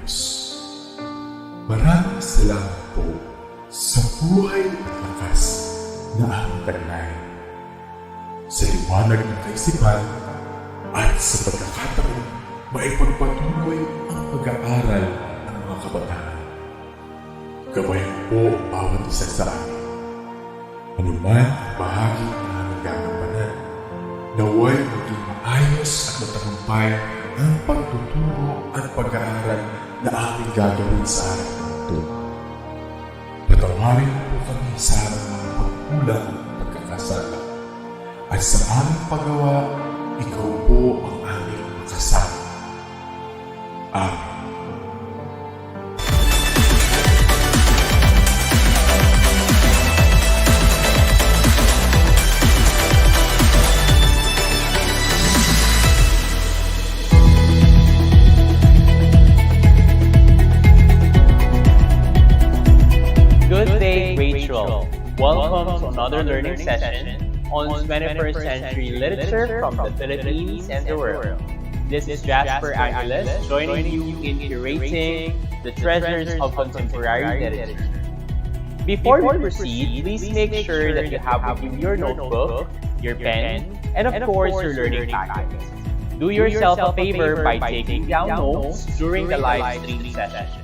maayos. Maraming salamat po sa buhay at lakas na aming taglay. Sa liwanag ng kaisipan at sa pagkakataon maipagpatuloy ang pag-aaral ng mga kabataan. Gabayan po ang bawat isa sa amin. Anuman ang bahagi ng aming gagampanan, naway maging maayos at matagumpay ang pagtuturo at pag-aaral na aming gagawin sa ating mundo. Patawarin po kami sa aming mga pagkulang at pagkakasala. At sa aming paggawa, ikaw po ang aming makasama. Amen. Good day, Rachel. Welcome to another learning session on 21st century literature from the Philippines and the world. This is Jasper Angeles joining you in curating the treasures of contemporary literature. Before we proceed, please make sure that you have with you your notebook, your pen, and of course your learning packets. Do yourself a favor by taking down notes during the live stream session.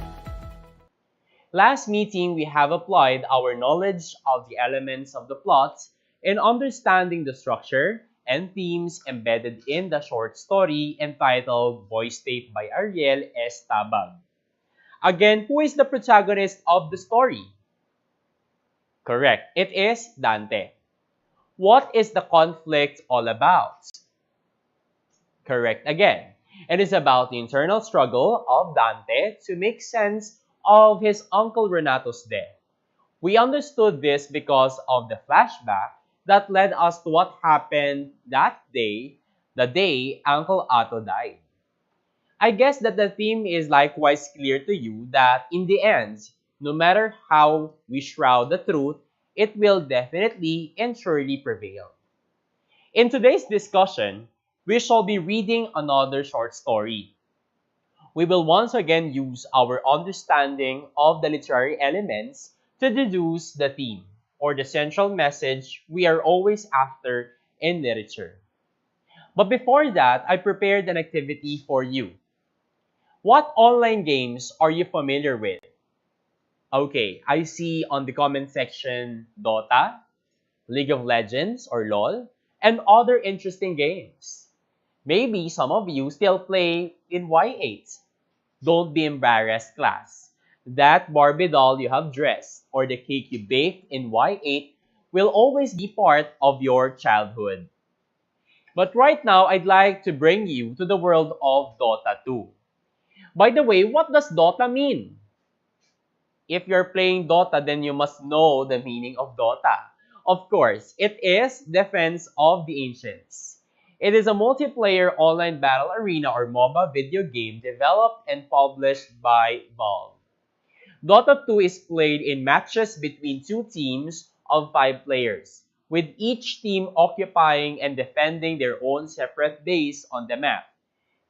Last meeting, we have applied our knowledge of the elements of the plot in understanding the structure and themes embedded in the short story entitled Voice Tape by Ariel S. Tabag. Again, who is the protagonist of the story? Correct, it is Dante. What is the conflict all about? Correct again, it is about the internal struggle of Dante to make sense of his uncle Renato's death. We understood this because of the flashback that led us to what happened that day, the day Uncle Otto died. I guess that the theme is likewise clear to you that in the end, no matter how we shroud the truth, it will definitely and surely prevail. In today's discussion, we shall be reading another short story. We will once again use our understanding of the literary elements to deduce the theme or the central message we are always after in literature. But before that, I prepared an activity for you. What online games are you familiar with? Okay, I see on the comment section Dota, League of Legends or LOL, and other interesting games. Maybe some of you still play in Y8. Don't be embarrassed, class. That Barbie doll you have dressed or the cake you baked in Y8 will always be part of your childhood. But right now, I'd like to bring you to the world of Dota 2. By the way, what does Dota mean? If you're playing Dota, then you must know the meaning of Dota. Of course, it is Defense of the Ancients. It is a multiplayer online battle arena or MOBA video game developed and published by Valve. Dota 2 is played in matches between two teams of 5 players, with each team occupying and defending their own separate base on the map.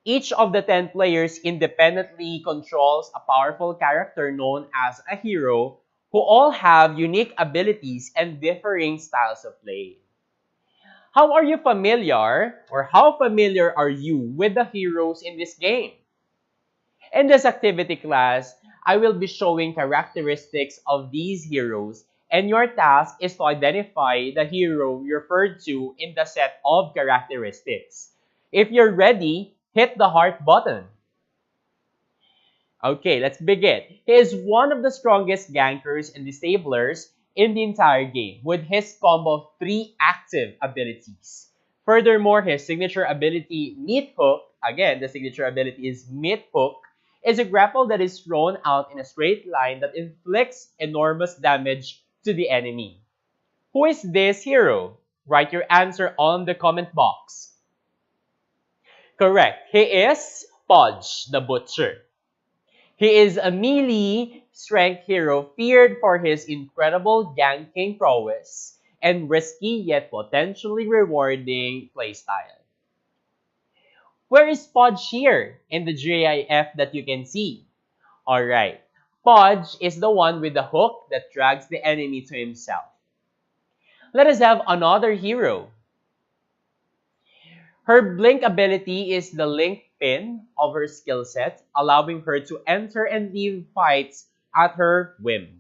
Each of the 10 players independently controls a powerful character known as a hero, who all have unique abilities and differing styles of play. How are you familiar, or how familiar are you with the heroes in this game? In this activity class, I will be showing characteristics of these heroes, and your task is to identify the hero referred to in the set of characteristics. If you're ready, hit the heart button. Okay, let's begin. He is one of the strongest gankers and disablers in the entire game, with his combo of 3 active abilities. Furthermore, his signature ability, Meat Hook, again, the signature ability is Meat Hook, is a grapple that is thrown out in a straight line that inflicts enormous damage to the enemy. Who is this hero? Write your answer on the comment box. Correct, he is Podge the Butcher. He is a melee strength hero feared for his incredible ganking prowess and risky yet potentially rewarding playstyle. Where is Podge here in the GIF that you can see? Alright. Podge is the one with the hook that drags the enemy to himself. Let us have another hero. Her blink ability is the link pin of her skill set, allowing her to enter and leave fights at her whim.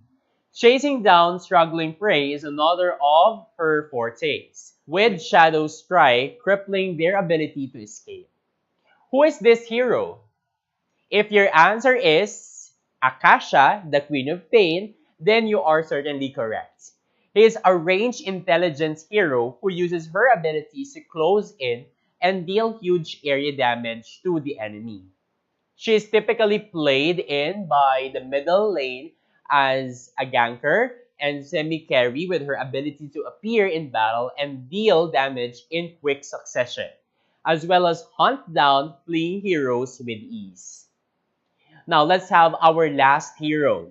Chasing down struggling prey is another of her fortes, with Shadow Strike crippling their ability to escape. Who is this hero? If your answer is Akasha, the Queen of Pain, then you are certainly correct. He is a ranged intelligence hero who uses her abilities to close in and deal huge area damage to the enemy. She is typically played in by the middle lane as a ganker and semi-carry with her ability to appear in battle and deal damage in quick succession, as well as hunt down fleeing heroes with ease. Now let's have our last hero.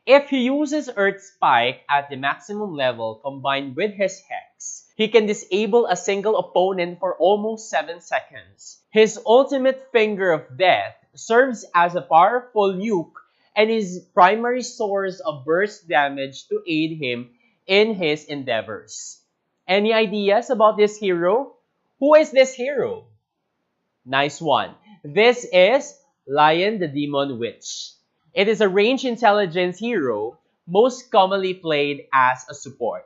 If he uses Earth Spike at the maximum level combined with his Hex, he can disable a single opponent for almost 7 seconds. His ultimate Finger of Death serves as a powerful nuke and his primary source of burst damage to aid him in his endeavors. Any ideas about this hero? Who is this hero? Nice one. This is Lion the Demon Witch. It is a ranged intelligence hero, most commonly played as a support,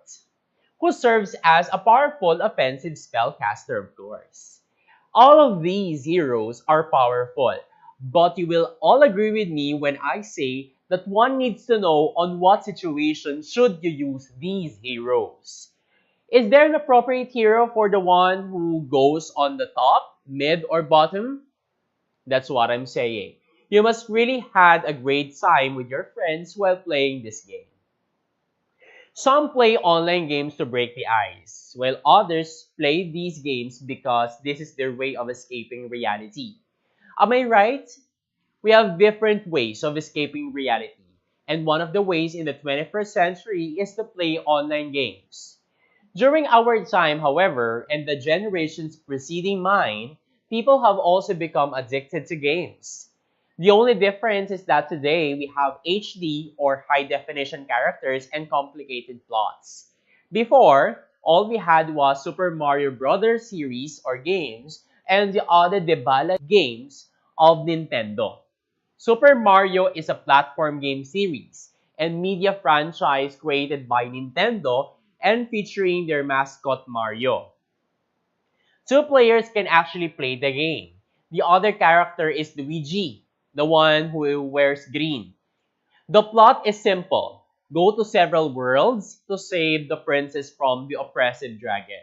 who serves as a powerful offensive spellcaster, of course. All of these heroes are powerful, but you will all agree with me when I say that one needs to know on what situation should you use these heroes. Is there an appropriate hero for the one who goes on the top, mid, or bottom? That's what I'm saying. You must really had a great time with your friends while playing this game. Some play online games to break the ice, while others play these games because this is their way of escaping reality. Am I right? We have different ways of escaping reality, and one of the ways in the 21st century is to play online games. During our time, however, and the generations preceding mine, people have also become addicted to games. The only difference is that today we have HD or high definition characters and complicated plots. Before, all we had was Super Mario Bros. Series or games and the other Debala games of Nintendo. Super Mario is a platform game series and media franchise created by Nintendo and featuring their mascot Mario. Two players can actually play the game. The other character is Luigi, the one who wears green. The plot is simple. Go to several worlds to save the princess from the oppressive dragon.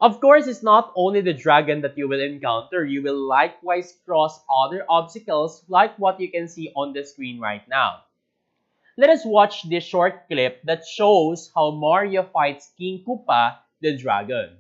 Of course, it's not only the dragon that you will encounter. You will likewise cross other obstacles like what you can see on the screen right now. Let us watch this short clip that shows how Mario fights King Koopa the dragon.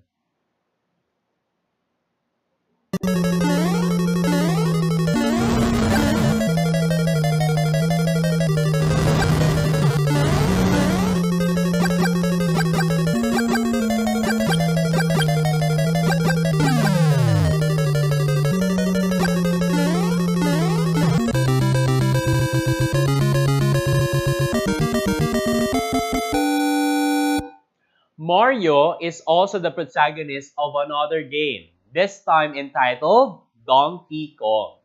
Mario is also the protagonist of another game, this time entitled Donkey Kong.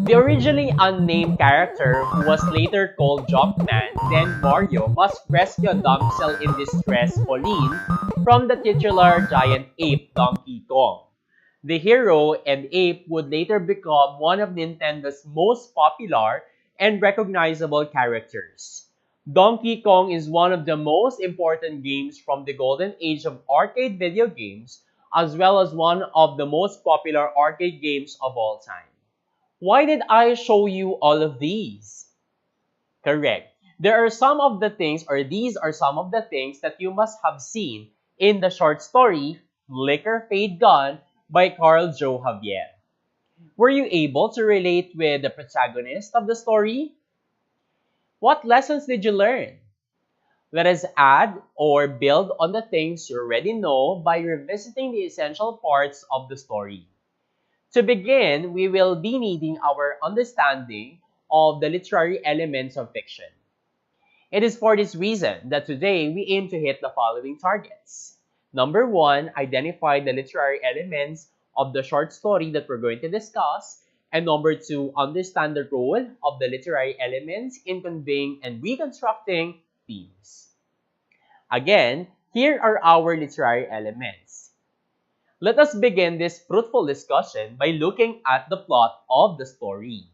The originally unnamed character, who was later called Jumpman, then Mario, must rescue a damsel in distress, Pauline, from the titular giant ape Donkey Kong. The hero and ape would later become one of Nintendo's most popular and recognizable characters. Donkey Kong is one of the most important games from the golden age of arcade video games, as well as one of the most popular arcade games of all time. Why did I show you all of these? Correct. There are some of the things, or these are some of the things that you must have seen in the short story, FlickerFadeGone by CARLJOE Javier. Were you able to relate with the protagonist of the story? What lessons did you learn? Let us add or build on the things you already know by revisiting the essential parts of the story. To begin, we will be needing our understanding of the literary elements of fiction. It is for this reason that today we aim to hit the following targets. Number one, identify the literary elements of the short story that we're going to discuss. And number two, understand the role of the literary elements in conveying and reconstructing themes. Again, here are our literary elements. Let us begin this fruitful discussion by looking at the plot of the story.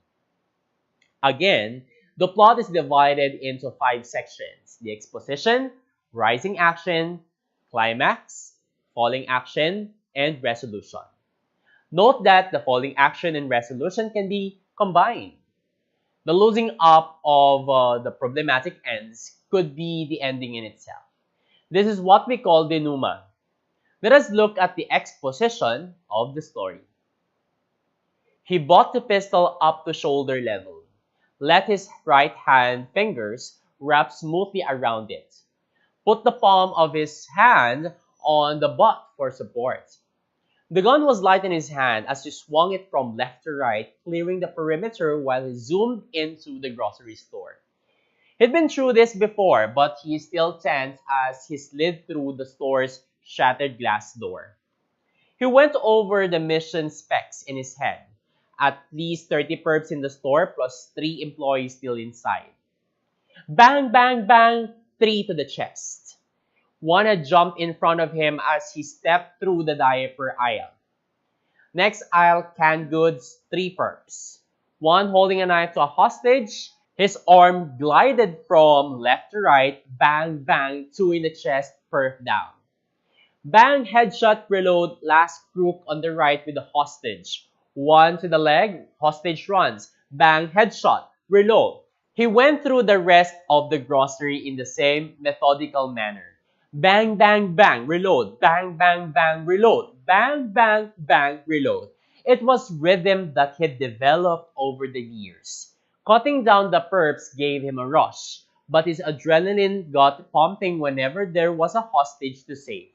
Again, the plot is divided into 5 sections: the exposition, rising action, climax, falling action, and resolution. Note that the falling action and resolution can be combined. The losing up of the problematic ends could be the ending in itself. This is what we call denouement. Let us look at the exposition of the story. He brought the pistol up to shoulder level, let his right hand fingers wrap smoothly around it, put the palm of his hand on the butt for support. The gun was light in his hand as he swung it from left to right, clearing the perimeter while he zoomed into the grocery store. He'd been through this before, but he is still tense as he slid through the store's shattered glass door. He went over the mission specs in his head. At least 30 perps in the store plus 3 employees still inside. Bang, bang, bang, 3 to the chest. One had jumped in front of him as he stepped through the diaper aisle. Next aisle, canned goods, 3 perps. One holding a knife to a hostage. His arm glided from left to right. Bang, bang, 2 in the chest, perp down. Bang, headshot, reload, last crook on the right with the hostage. 1 to the leg, hostage runs. Bang, headshot, reload. He went through the rest of the grocery in the same methodical manner. Bang, bang, bang, reload. Bang, bang, bang, reload. Bang, bang, bang, reload. It was rhythm that he'd developed over the years. Cutting down the perps gave him a rush, but his adrenaline got pumping whenever there was a hostage to save.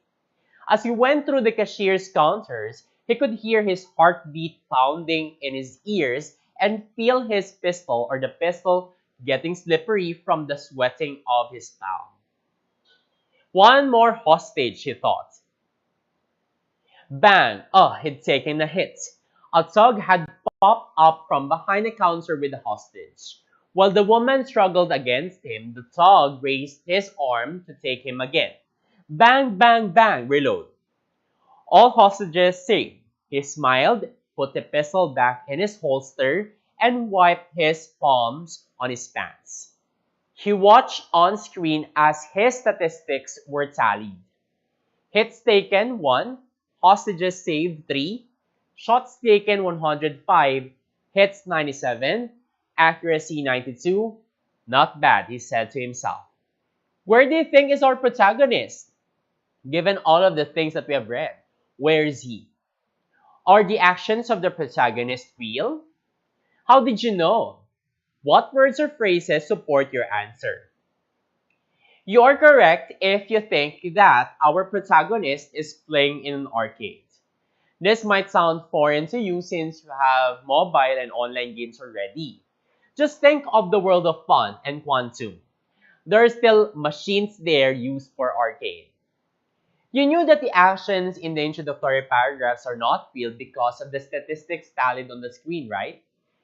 As he went through the cashier's counters, he could hear his heartbeat pounding in his ears and feel his pistol or the pistol getting slippery from the sweating of his palm. One more hostage, he thought. Bang! Oh, he'd taken a hit. A thug had popped up from behind the counter with the hostage. While the woman struggled against him, the thug raised his arm to take him again. Bang, bang, bang, reload. All hostages saved. He smiled, put the pistol back in his holster, and wiped his palms on his pants. He watched on screen as his statistics were tallied. Hits taken 1, hostages saved 3, shots taken 105, hits 97, accuracy 92. Not bad, he said to himself. Where do you think is our protagonist? Given all of the things that we have read, where is he? Are the actions of the protagonist real? How did you know? What words or phrases support your answer? You are correct if you think that our protagonist is playing in an arcade. This might sound foreign to you since you have mobile and online games already. Just think of the world of fun and quantum. There are still machines there used for arcade. You knew that the actions in the introductory paragraphs are not real because of the statistics tallied on the screen, right?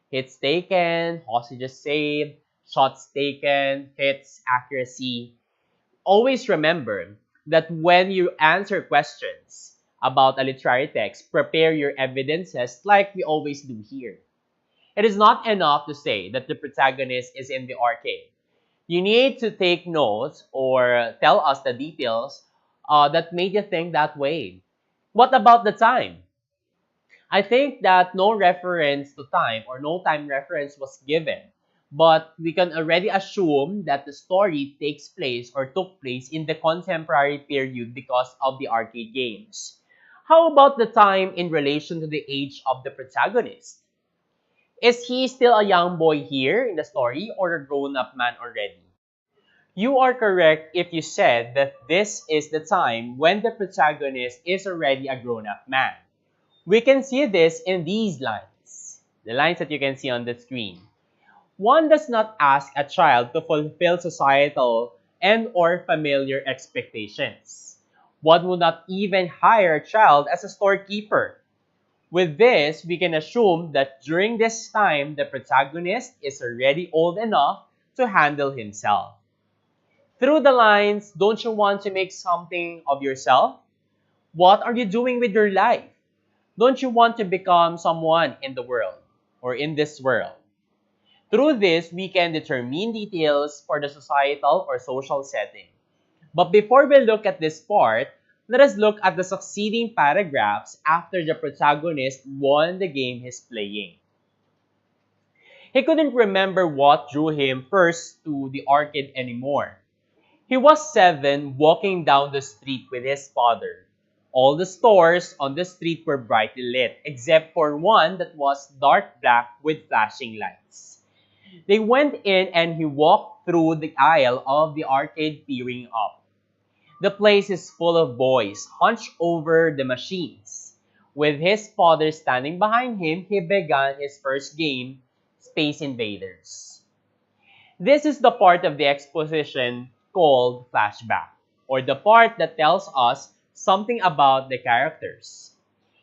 Hits taken, hostages saved, shots taken, hits, accuracy. Always remember that when you answer questions about a literary text, prepare your evidences like we always do here. It is not enough to say that the protagonist is in the arcade. You need to take notes or tell us the details that made you think that way. What about the time? I think that no reference to time or no time reference was given, but we can already assume that the story takes place or took place in the contemporary period because of the arcade games. How about the time in relation to the age of the protagonist? Is he still a young boy here in the story or a grown-up man already? You are correct if you said that this is the time when the protagonist is already a grown-up man. We can see this in these lines, the lines that you can see on the screen. One does not ask a child to fulfill societal and or familiar expectations. One would not even hire a child as a storekeeper. With this, we can assume that during this time, the protagonist is already old enough to handle himself. Through the lines, don't you want to make something of yourself? What are you doing with your life? Don't you want to become someone in the world or in this world? Through this, we can determine details for the societal or social setting. But before we look at this part, let us look at the succeeding paragraphs after the protagonist won the game he's playing. He couldn't remember what drew him first to the arcade anymore. He was 7 walking down the street with his father. All the stores on the street were brightly lit, except for one that was dark black with flashing lights. They went in and he walked through the aisle of the arcade peering up. The place is full of boys hunched over the machines. With his father standing behind him, he began his first game, Space Invaders. This is the part of the exposition called flashback, or the part that tells us something about the characters.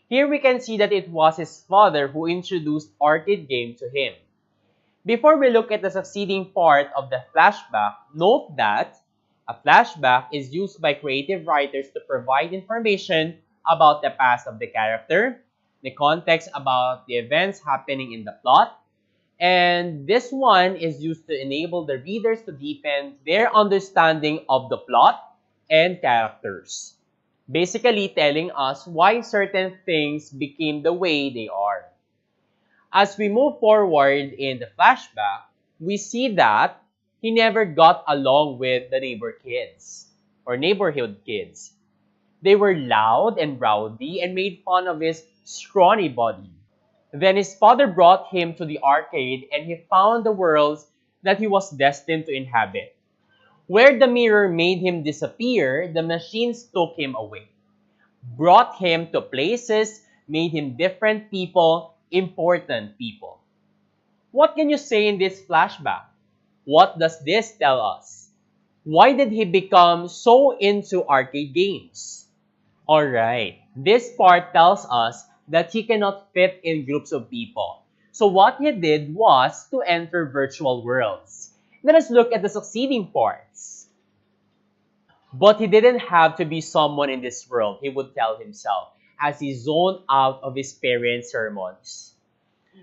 Here we can see that it was his father who introduced arcade game to him. Before we look at the succeeding part of the flashback, note that a flashback is used by creative writers to provide information about the past of the character, the context about the events happening in the plot, and this one is used to enable the readers to deepen their understanding of the plot and characters, basically telling us why certain things became the way they are. As we move forward in the flashback, we see that he never got along with the neighborhood kids. They were loud and rowdy and made fun of his scrawny body. Then his father brought him to the arcade and he found the worlds that he was destined to inhabit. Where the mirror made him disappear, the machines took him away, brought him to places, made him different people, important people. What can you say in this flashback? What does this tell us? Why did he become so into arcade games? Alright, this part tells us that he cannot fit in groups of people. So what he did was to enter virtual worlds. Let us look at the succeeding parts. But he didn't have to be someone in this world, he would tell himself, as he zoned out of his parents' sermons.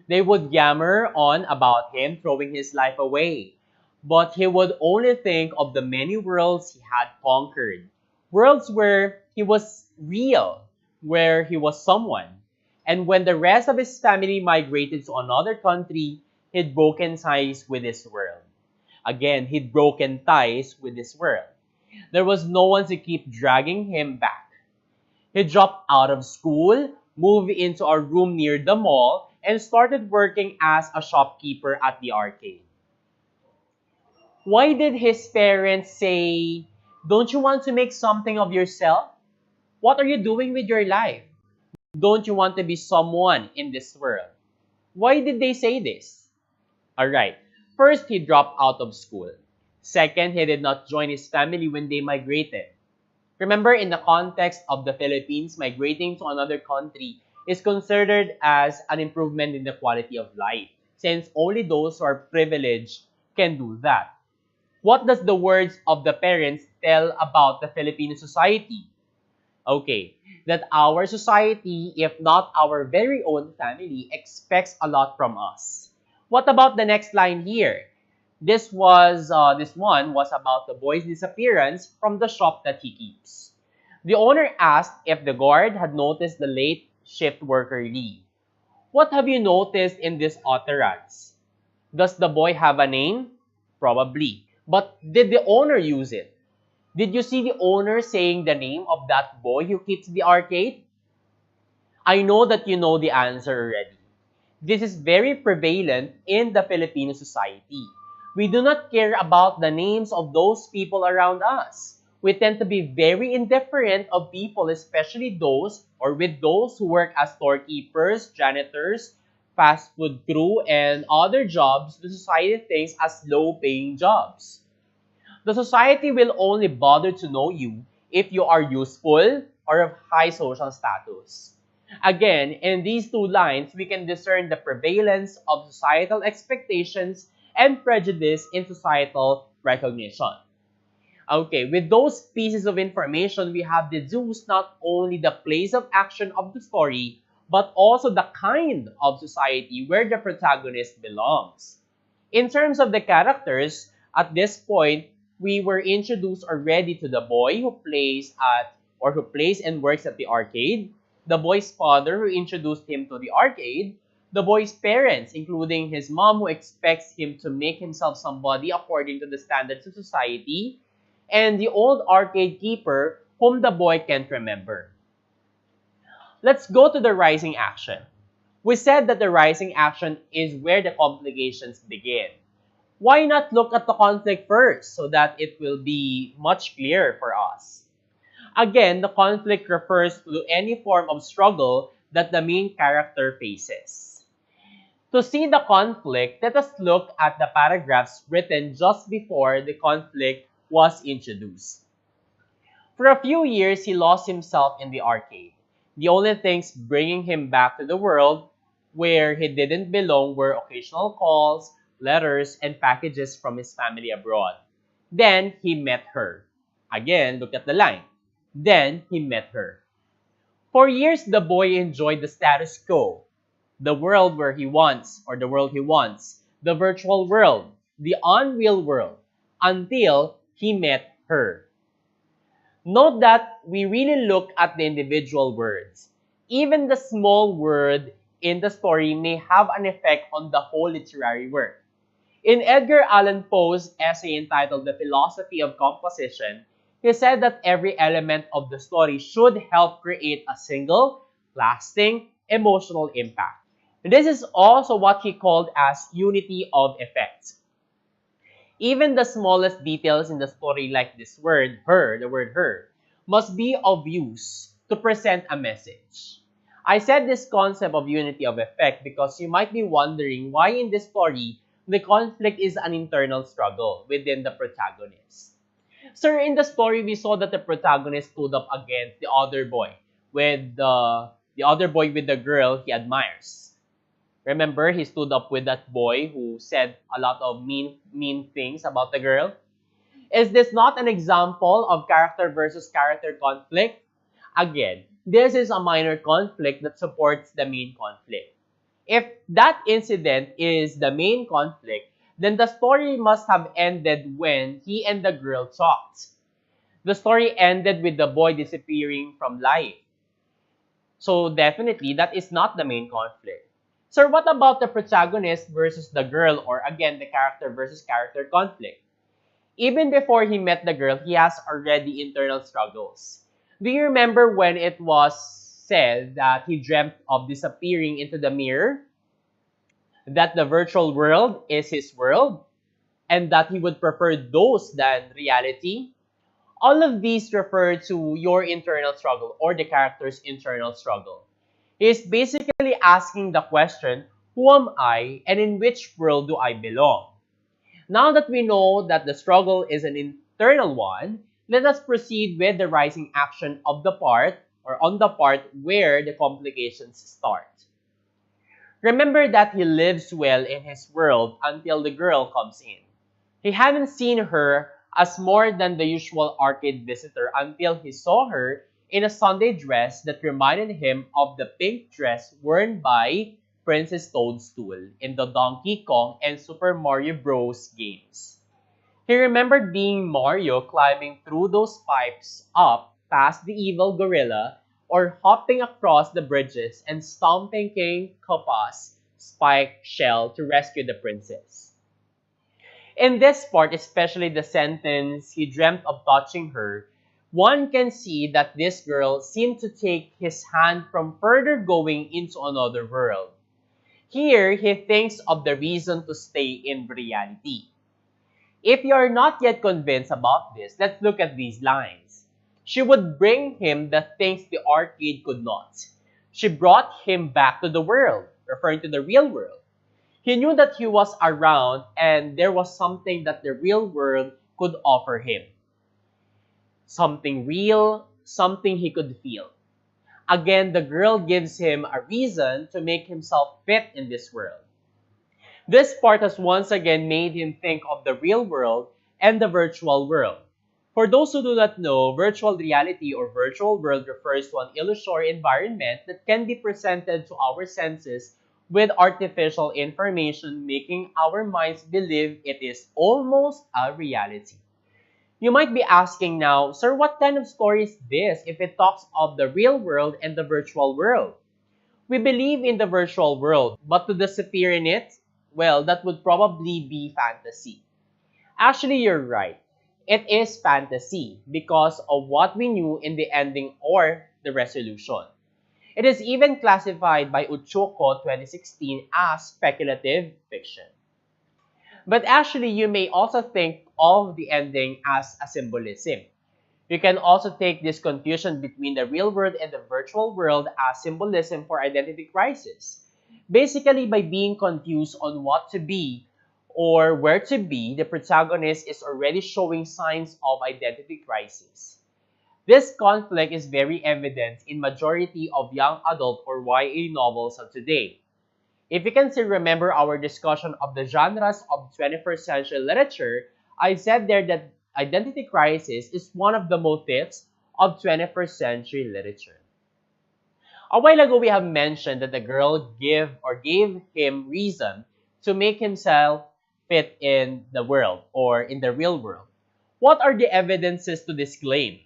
They would yammer on about him throwing his life away. But he would only think of the many worlds he had conquered. Worlds where he was real, where he was someone. And when the rest of his family migrated to another country, he'd broken ties with his world. Again, he'd broken ties with his world. There was no one to keep dragging him back. He dropped out of school, moved into a room near the mall, and started working as a shopkeeper at the arcade. Why did his parents say, "Don't you want to make something of yourself? What are you doing with your life? Don't you want to be someone in this world?" Why did they say this? Alright, first he dropped out of school. Second, he did not join his family when they migrated. Remember, in the context of the Philippines, migrating to another country is considered as an improvement in the quality of life, since only those who are privileged can do that. What does the words of the parents tell about the Filipino society? Okay, that our society, if not our very own family, expects a lot from us. What about the next line here? This one was about the boy's disappearance from the shop that he keeps. The owner asked if the guard had noticed the late shift worker leave. What have you noticed in this utterance? Does the boy have a name? Probably. But did the owner use it? Did you see the owner saying the name of that boy who keeps the arcade? I know that you know the answer already. This is very prevalent in the Filipino society. We do not care about the names of those people around us. we tend to be very indifferent of people, especially those or with those who work as storekeepers, janitors, fast food crew, and other jobs the society thinks as low-paying jobs. The society will only bother to know you if you are useful or of high social status. Again, in these two lines, we can discern the prevalence of societal expectations and prejudice in societal recognition. Okay, with those pieces of information, we have deduced not only the place of action of the story, but also the kind of society where the protagonist belongs. In terms of the characters, at this point, we were introduced already to the boy who plays at or who plays and works at the arcade, the boy's father who introduced him to the arcade, the boy's parents, including his mom who expects him to make himself somebody according to the standards of society, and the old arcade keeper whom the boy can't remember. Let's go to the rising action. We said that the rising action is where the complications begin. Why not look at the conflict first so that it will be much clearer for us? Again, the conflict refers to any form of struggle that the main character faces. To see the conflict, let us look at the paragraphs written just before the conflict was introduced. For a few years, he lost himself in the arcade. The only things bringing him back to the world where he didn't belong were occasional calls, letters, and packages from his family abroad. Then he met her. Again, look at the line. Then he met her. For years, the boy enjoyed the status quo, the world where he wants, or the world he wants, the virtual world, the unreal world, until he met her. Note that we really look at the individual words. Even the small word in the story may have an effect on the whole literary work. In Edgar Allan Poe's essay entitled The Philosophy of Composition, he said that every element of the story should help create a single, lasting, emotional impact. This is also what he called as unity of effect. Even the smallest details in the story like this word, her, the word her, must be of use to present a message. I said this concept of unity of effect because you might be wondering why in this story, the conflict is an internal struggle within the protagonist. Sir, in the story, we saw that the protagonist stood up against the other boy with the other boy with the girl he admires. Remember, he stood up with that boy who said a lot of mean things about the girl. Is this not an example of character versus character conflict? Again, this is a minor conflict that supports the main conflict. If that incident is the main conflict, then the story must have ended when he and the girl talked. The story ended with the boy disappearing from life. So definitely, that is not the main conflict. Sir, what about the protagonist versus the girl, or again, the character versus character conflict? Even before he met the girl, he has already internal struggles. Do you remember when it was said that he dreamt of disappearing into the mirror? That the virtual world is his world? And that he would prefer those than reality? All of these refer to your internal struggle or the character's internal struggle. He is basically asking the question, who am I and in which world do I belong? Now that we know that the struggle is an internal one, let us proceed with the rising action of the part or on the part where the complications start. Remember that he lives well in his world until the girl comes in. He hadn't seen her as more than the usual arcade visitor until he saw her in a Sunday dress that reminded him of the pink dress worn by Princess Toadstool in the Donkey Kong and Super Mario Bros. Games. He remembered being Mario climbing through those pipes up past the evil gorilla or hopping across the bridges and stomping King Koopa's spiked shell to rescue the princess. In this part, especially the sentence, he dreamt of touching her, one can see that this girl seemed to take his hand from further going into another world. Here, he thinks of the reason to stay in reality. If you are not yet convinced about this, let's look at these lines. She would bring him the things the arcade could not. She brought him back to the world, referring to the real world. He knew that he was around and there was something that the real world could offer him. Something real, something he could feel. Again, the girl gives him a reason to make himself fit in this world. This part has once again made him think of the real world and the virtual world. For those who do not know, virtual reality or virtual world refers to an illusory environment that can be presented to our senses with artificial information, making our minds believe it is almost a reality. You might be asking now, sir, what kind of story is this if it talks of the real world and the virtual world? We believe in the virtual world, but to disappear in it, well, that would probably be fantasy. Actually, you're right. It is fantasy because of what we knew in the ending or the resolution. It is even classified by Uchuko 2016 as speculative fiction. But actually, you may also think of the ending as a symbolism. You can also take this confusion between the real world and the virtual world as symbolism for identity crisis. Basically, by being confused on what to be or where to be, the protagonist is already showing signs of identity crisis. This conflict is very evident in majority of young adult or YA novels of today. If you can still remember our discussion of the genres of 21st century literature, I said there that identity crisis is one of the motifs of 21st century literature. A while ago, we have mentioned that the girl gave him reason to make himself fit in the world or in the real world. What are the evidences to this claim?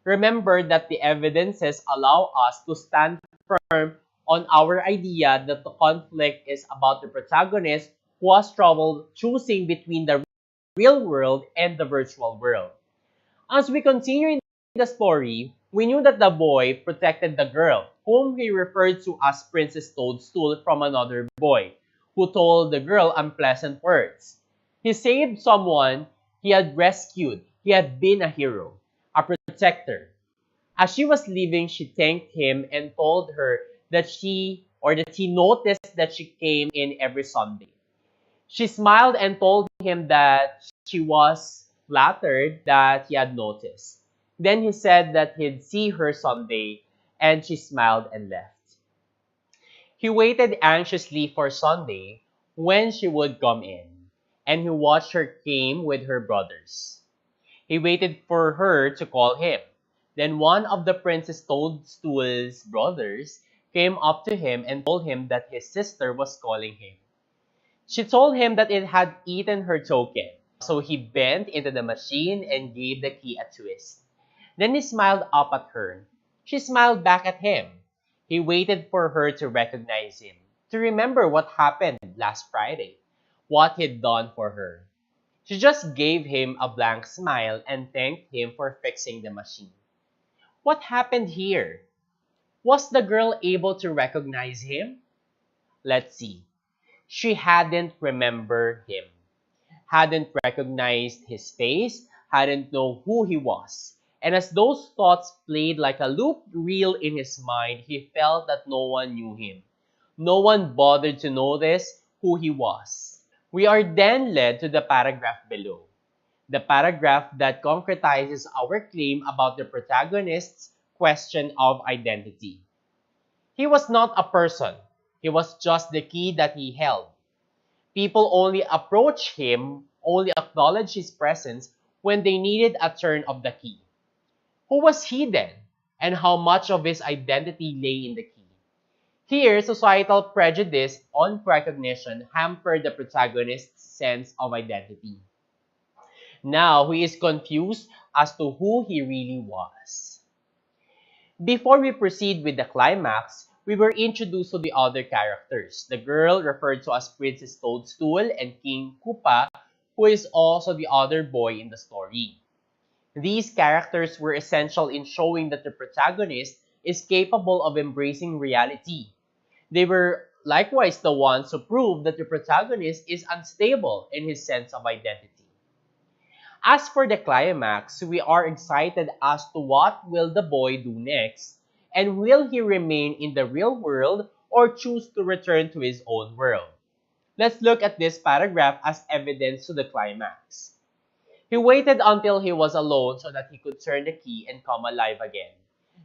Remember that the evidences allow us to stand firm on our idea that the conflict is about the protagonist who has trouble choosing between the real world and the virtual world. As we continue in the story, we knew that the boy protected the girl, whom he referred to as Princess Toadstool, from another boy, who told the girl unpleasant words. He saved someone he had rescued. He had been a hero, a protector. As she was leaving, she thanked him and told her that he noticed that she came in every Sunday. She smiled and told him that she was flattered that he had noticed. Then he said that he'd see her someday, and she smiled and left. He waited anxiously for Sunday when she would come in, and he watched her came with her brothers. He waited for her to call him. Then one of the Princess Toadstool's brothers came up to him and told him that his sister was calling him. She told him that it had eaten her token, so he bent into the machine and gave the key a twist. Then he smiled up at her. She smiled back at him. He waited for her to recognize him, to remember what happened last Friday, what he'd done for her. She just gave him a blank smile and thanked him for fixing the machine. What happened here? Was the girl able to recognize him? Let's see. She hadn't remembered him, hadn't recognized his face, hadn't known who he was. And as those thoughts played like a loop reel in his mind, he felt that no one knew him. No one bothered to notice who he was. We are then led to the paragraph below, the paragraph that concretizes our claim about the protagonist's question of identity. He was not a person. He was just the key that he held. People only approached him, only acknowledged his presence when they needed a turn of the key. Who was he then? And how much of his identity lay in the key? Here, societal prejudice on recognition hampered the protagonist's sense of identity. Now, he is confused as to who he really was. Before we proceed with the climax, we were introduced to the other characters. The girl referred to as Princess Toadstool and King Koopa, who is also the other boy in the story. These characters were essential in showing that the protagonist is capable of embracing reality. They were likewise the ones who proved that the protagonist is unstable in his sense of identity. As for the climax, we are excited as to what will the boy do next, and will he remain in the real world or choose to return to his own world? Let's look at this paragraph as evidence to the climax. He waited until he was alone so that he could turn the key and come alive again.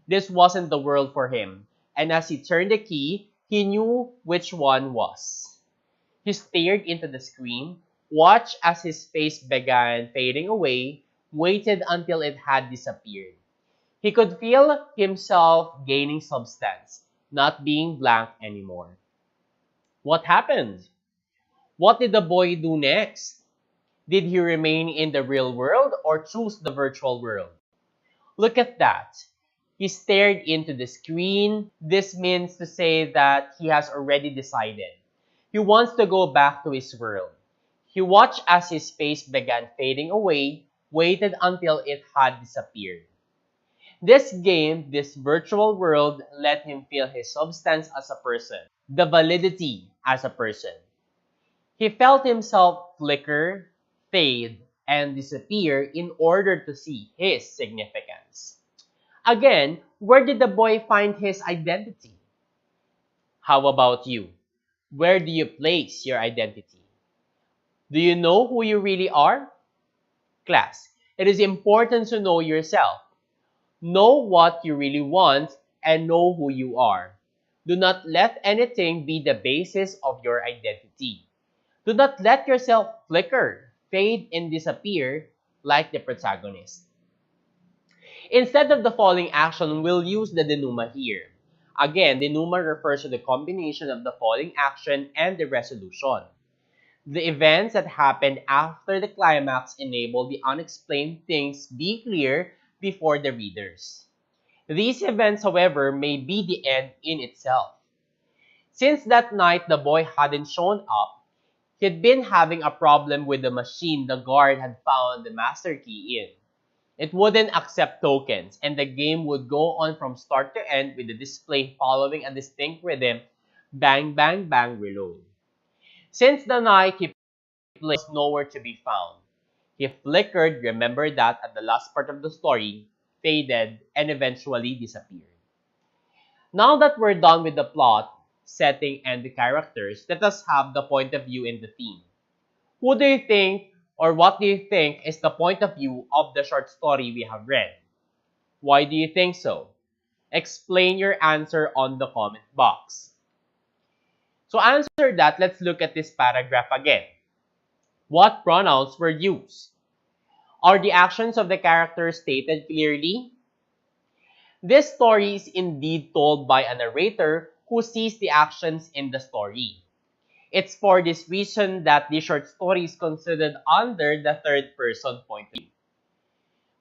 This wasn't the world for him, and as he turned the key, he knew which one was. He stared into the screen, watched as his face began fading away, waited until it had disappeared. He could feel himself gaining substance, not being blank anymore. What happened? What did the boy do next? Did he remain in the real world or choose the virtual world? Look at that. He stared into the screen. This means to say that he has already decided. He wants to go back to his world. He watched as his face began fading away, waited until it had disappeared. This game, this virtual world, let him feel his substance as a person, the validity as a person. He felt himself flicker, fade, and disappear in order to see his significance. Again, where did the boy find his identity? How about you? Where do you place your identity? Do you know who you really are? Class, it is important to know yourself. Know what you really want and know who you are. Do not let anything be the basis of your identity. Do not let yourself flicker, fade, and disappear like the protagonist. Instead of the following action, we'll use the denouement here. Again, denouement refers to the combination of the following action and the resolution. The events that happened after the climax enable the unexplained things be clear before the readers. These events, however, may be the end in itself. Since that night the boy hadn't shown up, he'd been having a problem with the machine the guard had found the master key in. It wouldn't accept tokens, and the game would go on from start to end with the display following a distinct rhythm, bang, bang, bang, reload. Since the night he played was nowhere to be found. He flickered, remember that at the last part of the story, faded, and eventually disappeared. Now that we're done with the plot, setting, and the characters, let us have the point of view in the theme. Who do you think, or what do you think is the point of view of the short story we have read? Why do you think so? Explain your answer on the comment box. So answer that, let's look at this paragraph again. What pronouns were used? Are the actions of the characters stated clearly? This story is indeed told by a narrator who sees the actions in the story. It's for this reason that the short story is considered under the third-person point of view.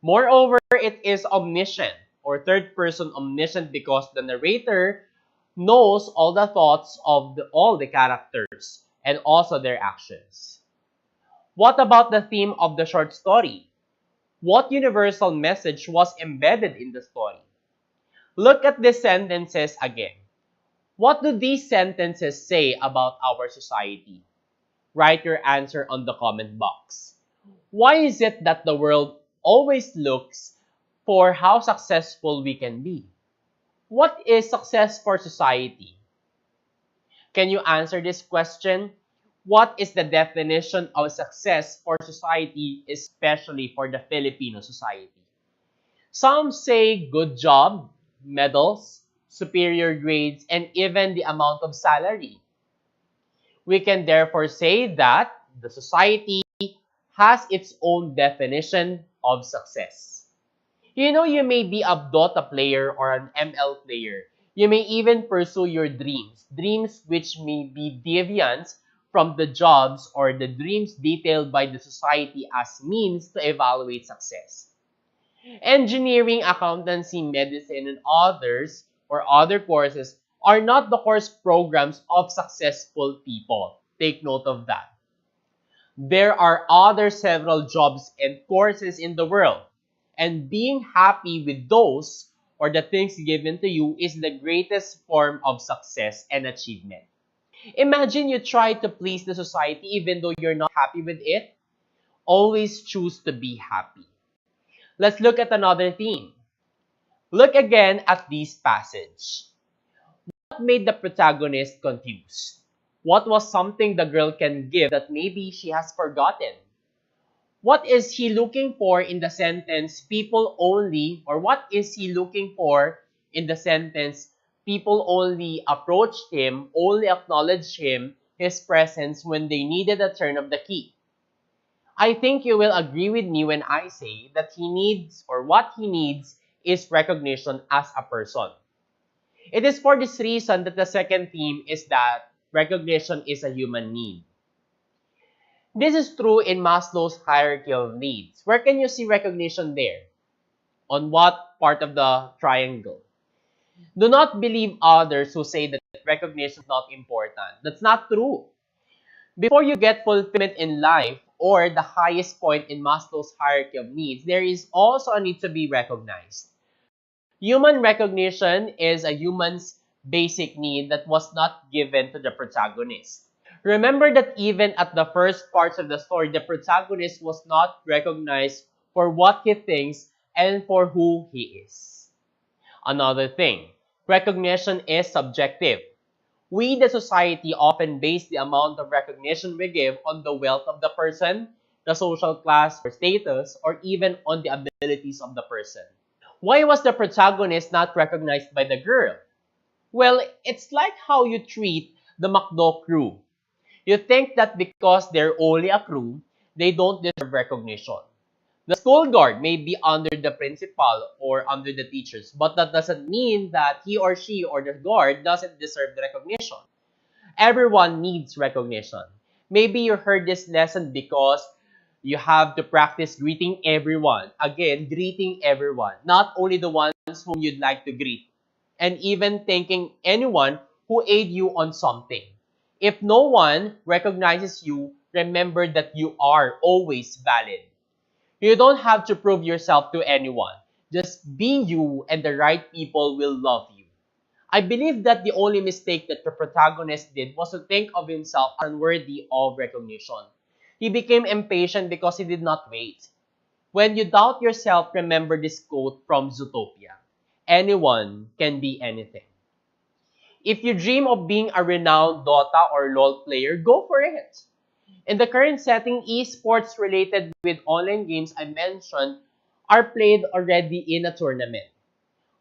Moreover, it is omniscient or third-person omniscient because the narrator knows all the thoughts of all the characters and also their actions. What about the theme of the short story? What universal message was embedded in the story? Look at these sentences again. What do these sentences say about our society? Write your answer on the comment box. Why is it that the world always looks for how successful we can be? What is success for society? Can you answer this question? What is the definition of success for society, especially for the Filipino society? Some say good job, medals, superior grades, and even the amount of salary. We can therefore say that the society has its own definition of success. You know, you may be a Dota player or an ML player. You may even pursue your dreams which may be deviant from the jobs or the dreams detailed by the society as means to evaluate success. Engineering, accountancy, medicine, and others or other courses are not the course programs of successful people. Take note of that. There are other several jobs and courses in the world, and being happy with those or the things given to you is the greatest form of success and achievement. Imagine you try to please the society even though you're not happy with it. always choose to be happy. Let's look at another theme. Look again at this passage. What made the protagonist confused? What was something the girl can give that maybe she has forgotten? What is he looking for in the sentence, people only, or what is he looking for in the sentence, people only approached him, only acknowledged him, his presence when they needed a turn of the key? I think you will agree with me when I say that he needs, or what he needs, is recognition as a person. It is for this reason that the second theme is that recognition is a human need. This is true in Maslow's hierarchy of needs. Where can you see recognition there? On what part of the triangle? Do not believe others who say that recognition is not important. That's not true. Before you get fulfillment in life, or the highest point in Maslow's hierarchy of needs, there is also a need to be recognized. Human recognition is a human's basic need that was not given to the protagonist. Remember that even at the first parts of the story, the protagonist was not recognized for what he thinks and for who he is. Another thing, recognition is subjective. We, the society, often base the amount of recognition we give on the wealth of the person, the social class or status, or even on the abilities of the person. Why was the protagonist not recognized by the girl? Well, it's like how you treat the McDo crew. You think that because they're only a crew, they don't deserve recognition. The school guard may be under the principal or under the teachers, but that doesn't mean that he or she or the guard doesn't deserve the recognition. Everyone needs recognition. Maybe you heard this lesson because you have to practice greeting everyone. Again, greeting everyone, not only the ones whom you'd like to greet, and even thanking anyone who aid you on something. If no one recognizes you, remember that you are always valid. You don't have to prove yourself to anyone. Just be you and the right people will love you. I believe that the only mistake that the protagonist did was to think of himself as unworthy of recognition. He became impatient because he did not wait. When you doubt yourself, remember this quote from Zootopia. Anyone can be anything. If you dream of being a renowned Dota or LoL player, go for it. In the current setting, esports related with online games I mentioned are played already in a tournament.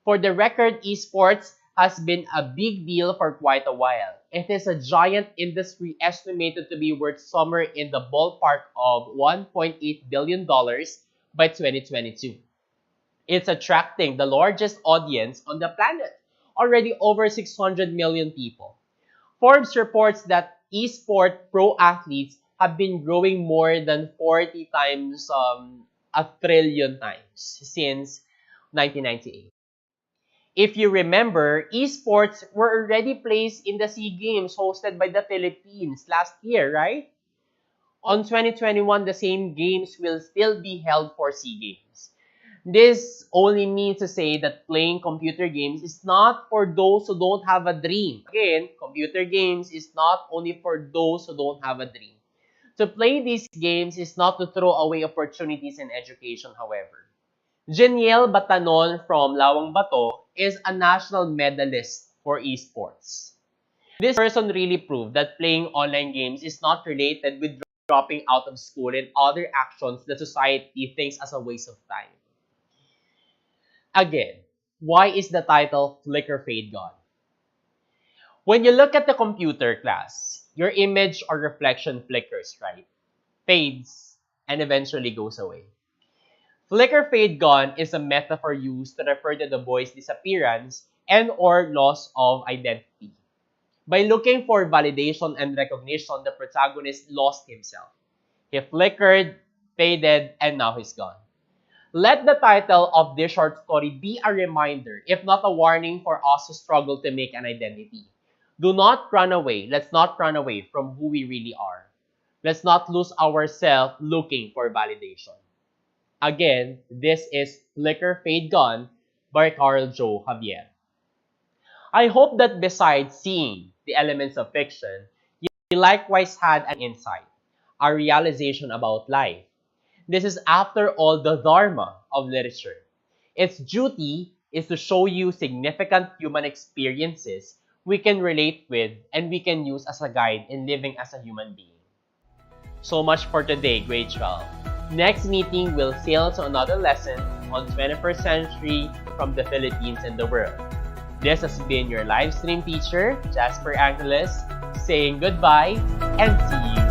For the record, esports has been a big deal for quite a while. It is a giant industry estimated to be worth somewhere in the ballpark of $1.8 billion by 2022. It's attracting the largest audience on the planet, already over 600 million people. Forbes reports that esport pro athletes have been growing more than 40 times, a trillion times since 1998. If you remember, esports were already placed in the SEA Games hosted by the Philippines last year, right? On 2021, the same games will still be held for SEA Games. This only means to say that playing computer games is not for those who don't have a dream. Again, computer games is not only for those who don't have a dream. To play these games is not to throw away opportunities in education, however. Jeniel Batanon from Lawang Bato is a national medalist for esports. This person really proved that playing online games is not related with dropping out of school and other actions that society thinks as a waste of time. Again, why is the title FlickerFadeGone? When you look at the computer class, your image or reflection flickers, right? Fades and eventually goes away. FlickerFadeGone is a metaphor used to refer to the boy's disappearance and or loss of identity. By looking for validation and recognition, the protagonist lost himself. He flickered, faded, and now he's gone. Let the title of this short story be a reminder, if not a warning, for us to struggle to make an identity. Do not run away. Let's not run away from who we really are. Let's not lose ourselves looking for validation. Again, this is Flicker Fade Gone by CARLJOE Javier. I hope that besides seeing the elements of fiction, you likewise had an insight, a realization about life. This is after all the dharma of literature. Its duty is to show you significant human experiences we can relate with and we can use as a guide in living as a human being. So much for today, grade 12. Next meeting, we'll sail to another lesson on 21st century from the Philippines and the world. This has been your live stream teacher, Jasper Angeles, saying goodbye and see you